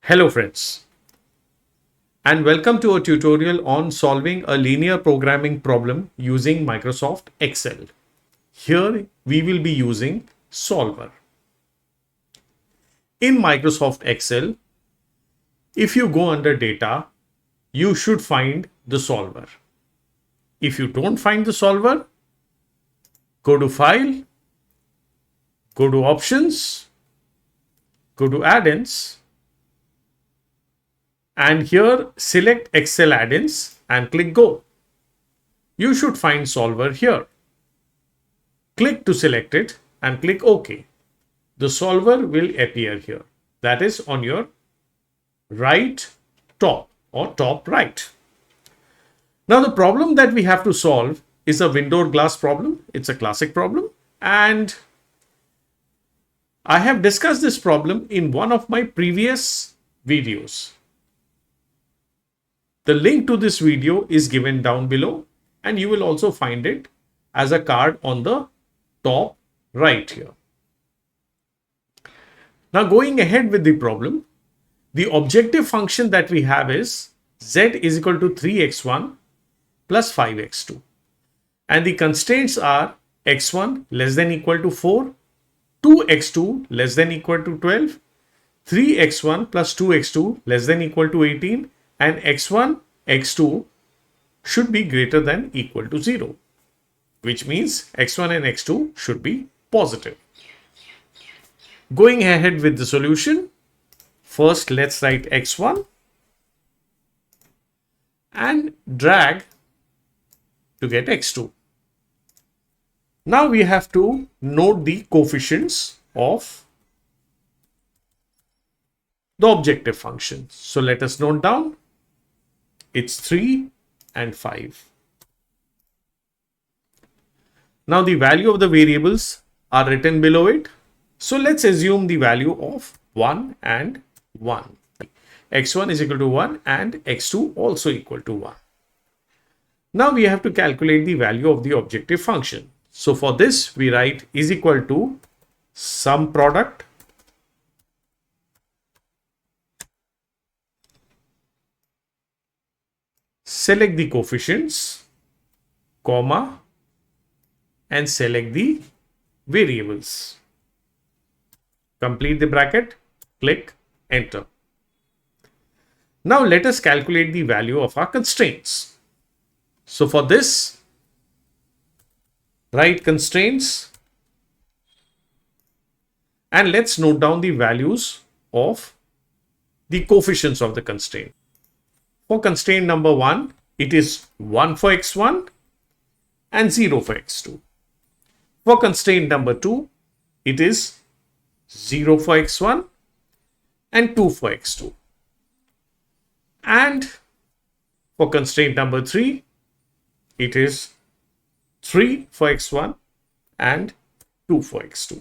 Hello friends, and welcome to a tutorial on solving a linear programming problem using Microsoft Excel. Here we will be using Solver. In Microsoft Excel, if you go under data, you should find the solver. If you don't find the solver, go to File, go to Options, go to Add-ins, and here select Excel add-ins and click Go. You should find solver here. Click to select it and click OK. The solver will appear here. That is on your right top or top right. Now the problem that we have to solve is a window glass problem. It's a classic problem, and I have discussed this problem in one of my previous videos. The link to this video is given down below, and you will also find it as a card on the top right here. Now going ahead with the problem, the objective function that we have is z is equal to 3x1 plus 5x2. And the constraints are x1 less than equal to 4, 2x2 less than equal to 12, 3x1 plus 2x2 less than equal to 18, and x1, x2 should be greater than equal to 0, which means x1 and x2 should be positive. Going ahead with the solution, first let's write x1 and drag to get x2. Now we have to note the coefficients of the objective function. So let us note down, it's 3 and 5. Now the value of the variables are written below it. So let's assume the value of 1 and 1. x1 is equal to 1 and x2 also equal to 1. Now we have to calculate the value of the objective function. So for this we write is equal to sum product select the coefficients, comma, and select the variables. Complete the bracket, click enter. Now let us calculate the value of our constraints. So for this, write constraints and let's note down the values of the coefficients of the constraint. For constraint number 1, it is 1 for x1 and 0 for x2. For constraint number 2, it is 0 for x1 and 2 for x2. And for constraint number 3, it is 3 for x1 and 2 for x2.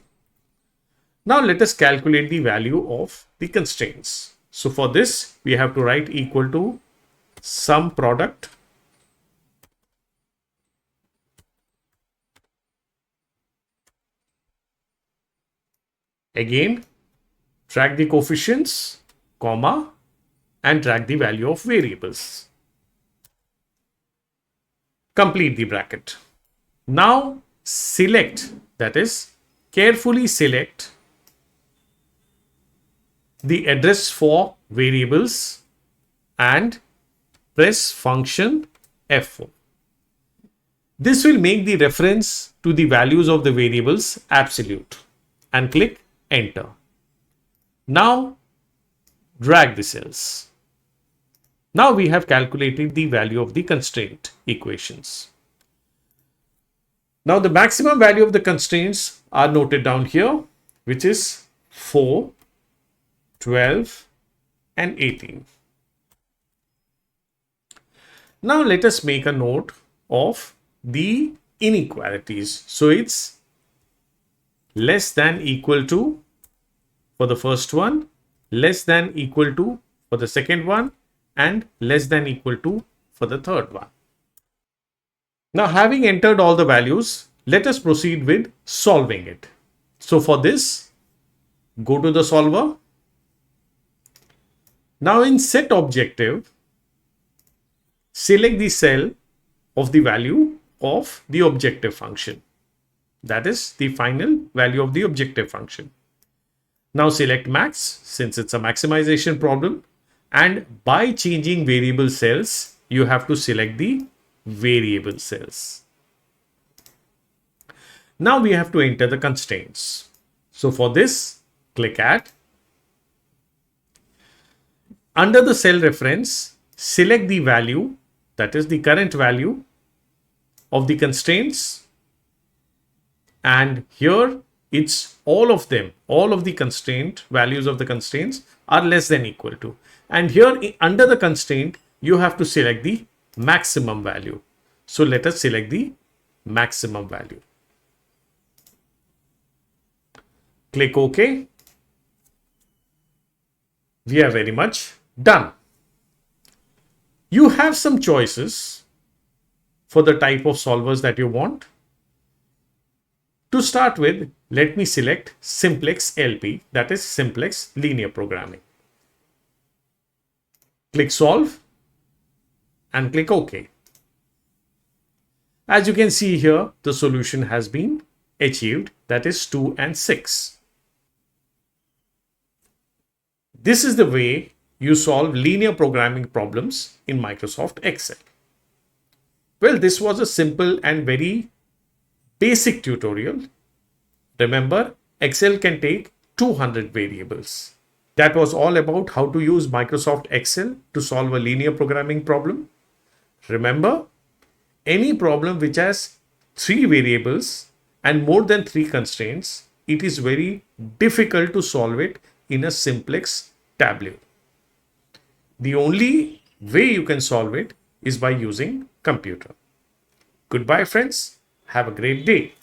Now let us calculate the value of the constraints. So for this, we have to write equal to sum product again, drag the coefficients, comma, and drag the value of variables. Complete the bracket. Now select, that is, carefully select the address for variables and press function F4. This will make the reference to the values of the variables absolute and click enter. Now drag the cells. Now we have calculated the value of the constraint equations. Now the maximum value of the constraints are noted down here, which is 4, 12, and 18. Now let us make a note of the inequalities. So it's less than equal to for the first one, less than equal to for the second one, and less than equal to for the third one. Now having entered all the values, let us proceed with solving it. So for this, go to the solver, Now in set objective, select the cell of the value of the objective function. That is the final value of the objective function. Now select max since it's a maximization problem, and by changing variable cells, you have to select the variable cells. Now we have to enter the constraints. So for this, click Add. Under the cell reference, select the value, that is the current value of the constraints, and here it's all of them, all of the constraint values of the constraints are less than equal to, and here under the constraint you have to select the maximum value. So let us select the maximum value. Click OK. We are very much done. You have some choices for the type of solvers that you want. To start with, let me select Simplex LP, that is Simplex Linear Programming. Click Solve and click OK. As you can see here, the solution has been achieved, that is 2 and 6. This is the way you solve linear programming problems in Microsoft Excel. Well, this was a simple and very basic tutorial. Remember, Excel can take 200 variables. That was all about how to use Microsoft Excel to solve a linear programming problem. Remember, any problem which has 3 variables and more than 3 constraints, it is very difficult to solve it in a simplex tableau. The only way you can solve it is by using computer. Goodbye, friends. Have a great day.